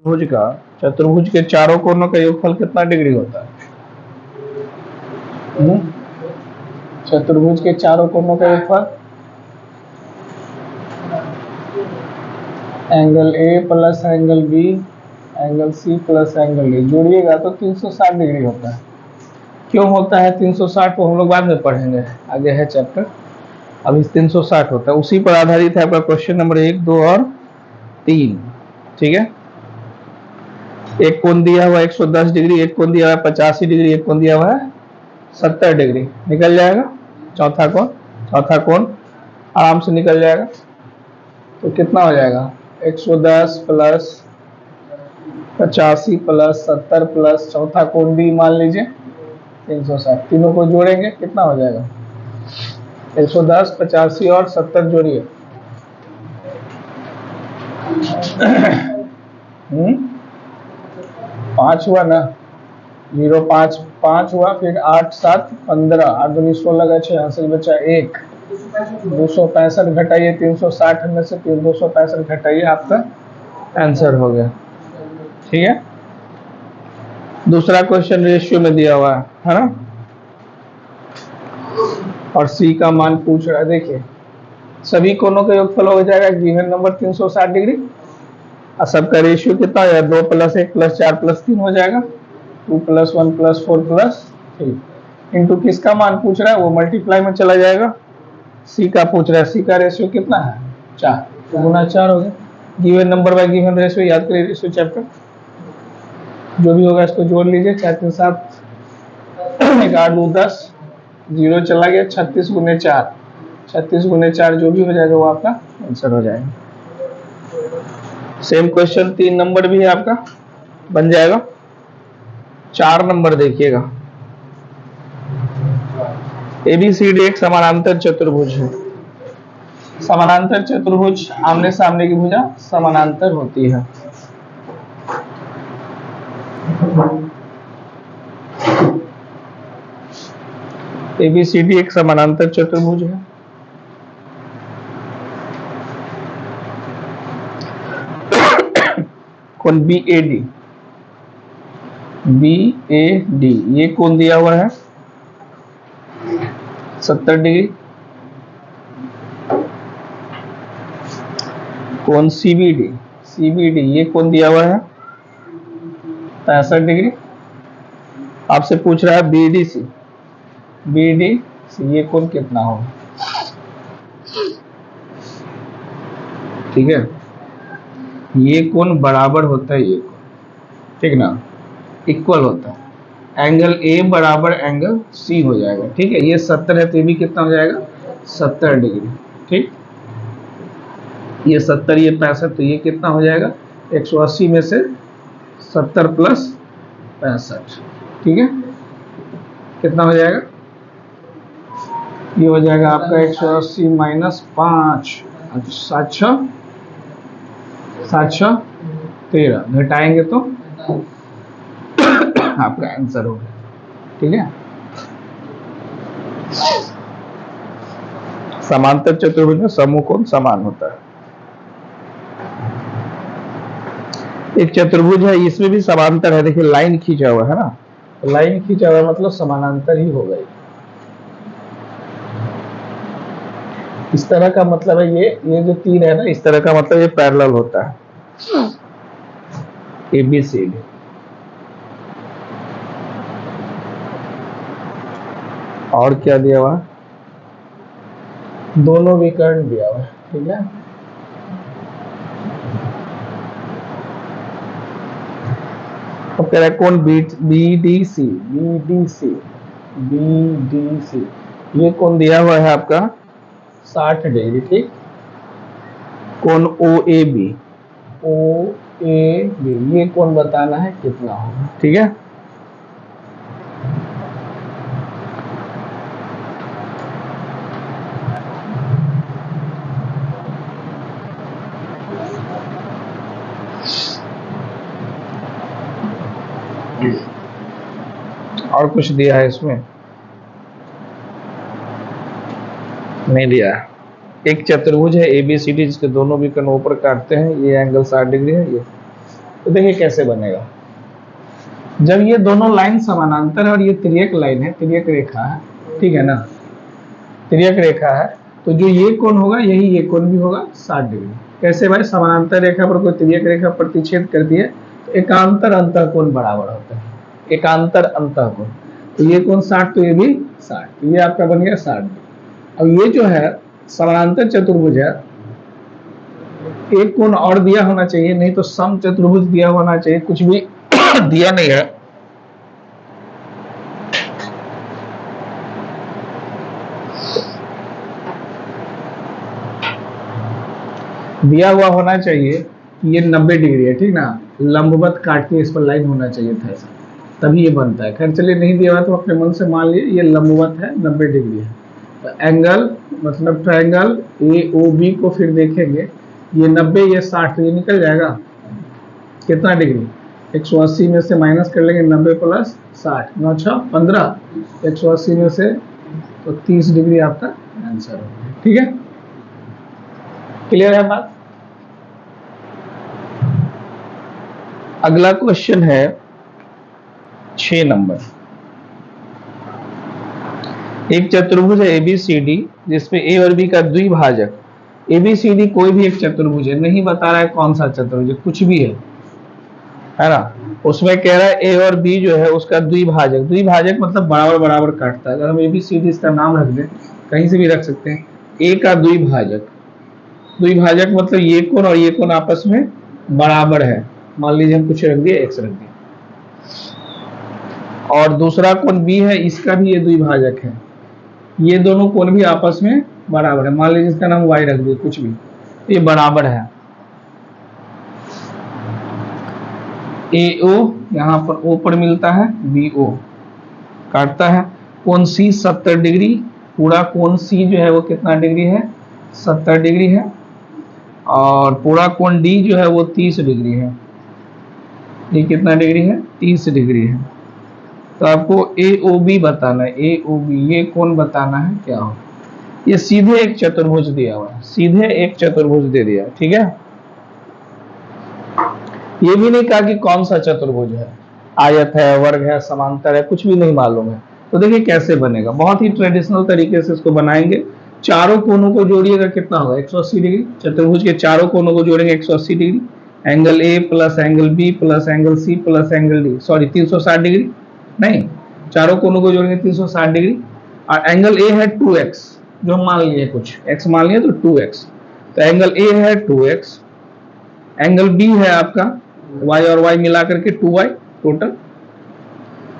भुज का चतुर्भुज के चारों कोनों का योगफल कितना डिग्री होता है? चतुर्भुज के चारों कोनों का योगफल angle A plus angle B angle C plus angle D जोड़िएगा तो 360 डिग्री होता है। क्यों होता है 360 को हम लोग बाद में पढ़ेंगे, आगे है चैप्टर। अभी 360 होता है, उसी पर आधारित है आपका क्वेश्चन नंबर 1, 2 और 3। ठीक है, एक कोण दिया हुआ 110 डिग्री, एक कोण दिया हुआ 85 डिग्री, एक कोण दिया हुआ है 70 डिग्री। निकल जाएगा चौथा कोण आराम से निकल जाएगा। तो कितना हो जाएगा 110 प्लस 85 प्लस 70 प्लस चौथा कोण भी मान लीजिए 360, तीनों को जोड़ेंगे कितना हो जाएगा 110 85 और 70 जोड़िए 5 हुआ ना, 0 5 5 हुआ, फिर 8 7 15 8 दूनी 16 का 6 हासिल बचा 1, 265 घटाइए 360 में से 265 घटाइए, आपका आंसर हो गया। ठीक है, दूसरा क्वेश्चन रेशियो में दिया हुआ है ना, और सी का मान पूछ रहा है। देखिए सभी कोनों का योगफल हो जाएगा गिवन नंबर 360 डिग्री, और सबका रेशियो कितना हो जाएगा 2 + 1 + 4 + 3 हो जाएगा, 2 + 1 + 4 + 3 इंटू किसका मान पूछ रहा है वो मल्टीप्लाई में चला जाएगा। सी का पूछ रहा है, सी का रेशियो कितना है 4, तो गुना 4 हो गया। Given number by given ratio याद करिए, रेशियो चैप्टर जो भी होगा इसको जोड़ लीजिए, 4 3 7 1 8 2 10, 0 चला गया, 36 × 4, 36 × 4 जो भी हो जाएगा वो आपका आंसर हो जाएगा। सेम क्वेश्चन 3 नंबर भी है आपका, बन जाएगा। 4 नंबर देखिएगा, ABCD एक समानांतर चतुर्भुज है। समानांतर चतुर्भुज आमने सामने की भुजा समानांतर होती है। ABCD एक समानांतर चतुर्भुज है। कोण BAD, ये कोण दिया हुआ है 70 डिग्री। कोण CBD ये कोण दिया हुआ है 65 डिग्री। आपसे पूछ रहा है BDC ये कोण कितना होगा। ठीक है, ये कोण बराबर होता है ये कोण, ठीक ना, इक्वल होता है। एंगल A बराबर एंगल C हो जाएगा। ठीक है, ये 70 है तो ये भी कितना हो जाएगा 70 डिग्री। ठीक, ये 70 ये 65 तो ये कितना हो जाएगा 180 में से 70 + 65। ठीक है, कितना हो जाएगा, ये हो जाएगा आपका 180 - 5, 7 13 घटाएंगे तो आपका आंसर होगा। ठीक है, समांतर चतुर्भुज में समूह कोण समान होता है। एक चतुर्भुज है, इसमें भी समांतर है। देखिए लाइन खींचा हुआ है ना, तो लाइन खींचा हुआ मतलब समानांतर ही होगा। इस तरह का मतलब है ये जो 3 है ना, इस तरह का मतलब ये पैरेलल होता है। ABCD और क्या दिया हुआ, दोनों विकर्ण दिया हुआ है। ठीक है, अब कह रहा है कौन BDC ये कौन दिया हुआ है आपका 60 डिग्री। ठीक, कौन OAB ये कौन बताना है कितना होगा। ठीक है, और कुछ दिया है इसमें नहीं दिया है। एक चतुर्भुज है ABCD जिसके दोनों विकर्ण ऊपर काटते हैं, ये एंगल 60 डिग्री है, ये तो देखिए कैसे बनेगा। जब ये दोनों लाइन समानांतर है और ये तिर्यक लाइन है, तिर्यक रेखा है, ठीक है ना, तिर्यक रेखा है, तो जो ये कोण होगा यही ये कोण भी होगा 60 डिग्री। कैसे भाई, समानांतर रेखा पर कोई तिर्यक रेखा प्रतिच्छेद करती है तो एकांतर अंतःकोण बराबर होता है, एकांतर अंतःकोण। तो ये कोण 60 तो ये भी 60, तो ये आपका बन गया 60 डिग्री। अब ये जो है समानांतर चतुर्भुज है, एक कोण और दिया होना चाहिए, नहीं तो सम चतुर्भुज दिया होना चाहिए, कुछ भी दिया नहीं है। दिया हुआ होना चाहिए कि ये 90 डिग्री है, ठीक ना, लंबवत काट के इस पर लाइन होना चाहिए था ऐसा, तभी ये बनता है। खैर चलिए नहीं दिया हुआ तो अपने मन से मान लिए ये लंबवत है, 90 डिग्री है। तो एंगल मतलब ट्रायंगल AOB को फिर देखेंगे, ये 90 ये 60, ये निकल जाएगा कितना डिग्री, 180 में से माइनस कर लेंगे 90 प्लस 60, 9 6 15, 180 में से तो 30 डिग्री आपका आंसर होगा। ठीक है, क्लियर है बात। अगला क्वेश्चन है 6 नंबर। एक चतुर्भुज है ABCD जिसमें A और B का द्विभाजक, ABCD कोई भी एक चतुर्भुज है, नहीं बता रहा है कौन सा चतुर्भुज, कुछ भी है ना, उसमें कह रहा है A और B जो है उसका द्विभाजक, द्विभाजक मतलब बराबर बराबर काटता है। अगर हम ABCD इसका नाम रख दें, कहीं से भी रख सकते हैं, A का द्विभाजक, द्विभाजक मतलब ये कोण और ये कोण आपस में बराबर है, मान लीजिए हम कुछ रख दिए x रख दिए, और दूसरा कोण B है, इसका भी ये द्विभाजक है, ये दोनों कोण भी आपस में बराबर है, मान लीजिए इसका नाम y रख दिए, कुछ भी, तो ये बराबर है। AO यहाँ पर O पर मिलता है, BO काटता है, कोण C 70 डिग्री, पूरा कोण C जो है वो कितना डिग्री है, 70 डिग्री है, और पूरा कोण D जो है वो 30 डिग्री है। ये कितना डिग्री है, 30 डिग्री है। तो आपको AOB बताना है, AOB ये कोण बताना है क्या हो। ये सीधे एक चतुर्भुज दिया हुआ है, सीधे एक चतुर्भुज दे दिया, ठीक है। ये भी नहीं कहा कि कौन सा चतुर्भुज है, आयत है, वर्ग है, समांतर है, कुछ भी नहीं मालूम है। तो देखिए कैसे बनेगा, बहुत ही ट्रेडिशनल तरीके से इसको बनाएंगे। चारों कोनों को जोड़िएगा कितना होगा, 180 डिग्री। चतुर्भुज के चारों कोनों को जोड़ेंगे 180 degree, angle A plus angle B plus angle C plus angle D, sorry 360 degree नहीं, चारों कोनों को जोड़ेंगे 360 डिग्री। और एंगल A है 2x, जो हम मान लिए कुछ x मान लिए तो 2x, तो एंगल A है 2x, एंगल B है आपका y और y मिला करके 2y टोटल,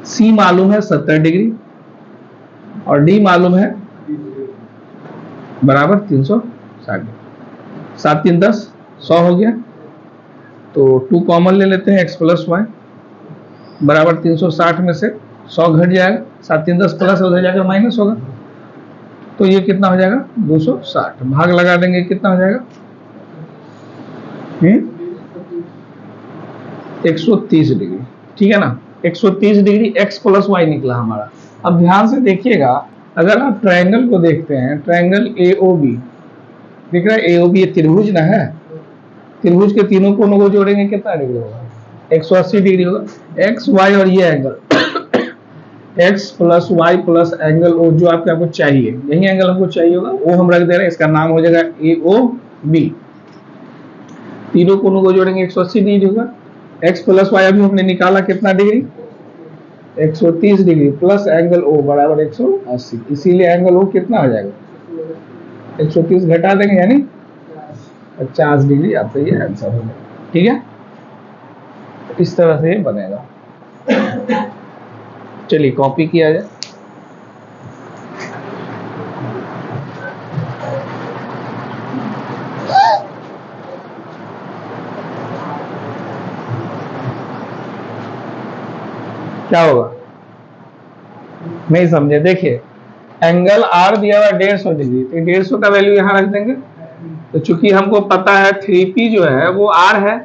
C मालूम है 70 डिग्री, और D मालूम है बराबर 360 डिग्री। 7 3 10 100 हो गया, तो 2 कॉमन ले लेते हैं, x प्लस वाई बराबर 360 में से 100 घट जाएगा, 7 3 10 प्लस उधर जाकर माइनस होगा, तो ये कितना हो जाएगा 260, भाग लगा देंगे कितना हो जाएगा 130 डिग्री, ठीक है ना। 130 डिग्री x प्लस वाई निकला हमारा। अब ध्यान से देखिएगा, अगर आप ट्रायंगल को देखते हैं, ट्रायंगल AOB दिख रहा है, AOB ये त्रिभुज ना है, त्रिभुज के तीनों कोनों को जोड़ेंगे कितना डिग्री होगा, 180 डिग्री होगा। x y और ये angle x plus y plus angle O जो आपको चाहिए, यही एंगल हमको चाहिए होगा, वो हम रख दे रहे हैं, इसका नाम हो जाएगा AOB। तीनों कोनों को जोड़ेंगे 180 डिग्री होगा। x प्लस वाई अभी हमने निकाला कितना degree, 130 degree plus angle O बराबर 180, इसीलिए एंगल O कितना हो जाएगा 130 घटा देंगे यानी 50 डिग्री, आपका ये आंसर हो जाएगा, ठीक है। इस तरह से बनेगा। चलिए कॉपी किया जाए। क्या होगा नहीं समझे, देखिए एंगल R दिया हुआ 150 डिग्री, तो 150 का वैल्यू यहां रख देंगे। तो चूंकि हमको पता है 3P जो है वो R है,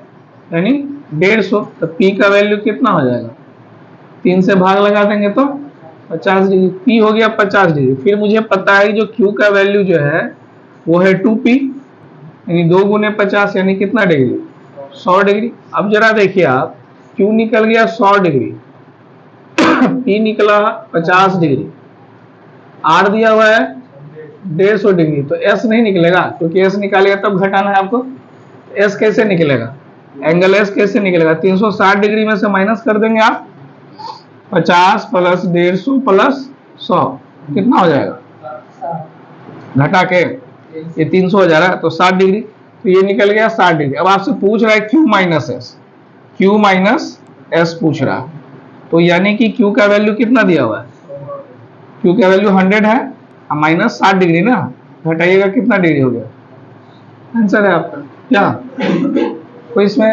यानी 150, तो P का वैल्यू कितना हो जाएगा, 3 से भाग लगा देंगे तो 50 डिग्री, P हो गया 50 डिग्री। फिर मुझे पता है जो Q का वैल्यू जो है वो है 2P, यानी 2 गुने 50 यानी कितना डिग्री 100 डिग्री। अब जरा देखिए आप, Q निकल गया 100 डिग्री, P निकला 50 डिग्री, R दिया हुआ है 150 डिग्री, तो S नहीं निकलेगा, क्योंकि S निकालेगा तब घटाना है आपको। S कैसे निकलेगा, एंगल S कैसे निकलेगा, 360 डिग्री में से माइनस कर देंगे आप, 50 प्लस 150 प्लस 100 कितना हो जाएगा, घटा के ये 300 हो जा रहा है, तो 60 डिग्री, तो ये निकल गया 60 डिग्री। अब आपसे पूछ रहा है Q minus S, Q minus S पूछ रहा है, तो यानी कि Q का वैल्यू कितना दिया हुआ है, Q का वैल्यू 100 है, माइनस 60 डिग्री ना, घटाइएगा कितना डिग्री हो गया, आंसर है आपका क्या, कोई इसमें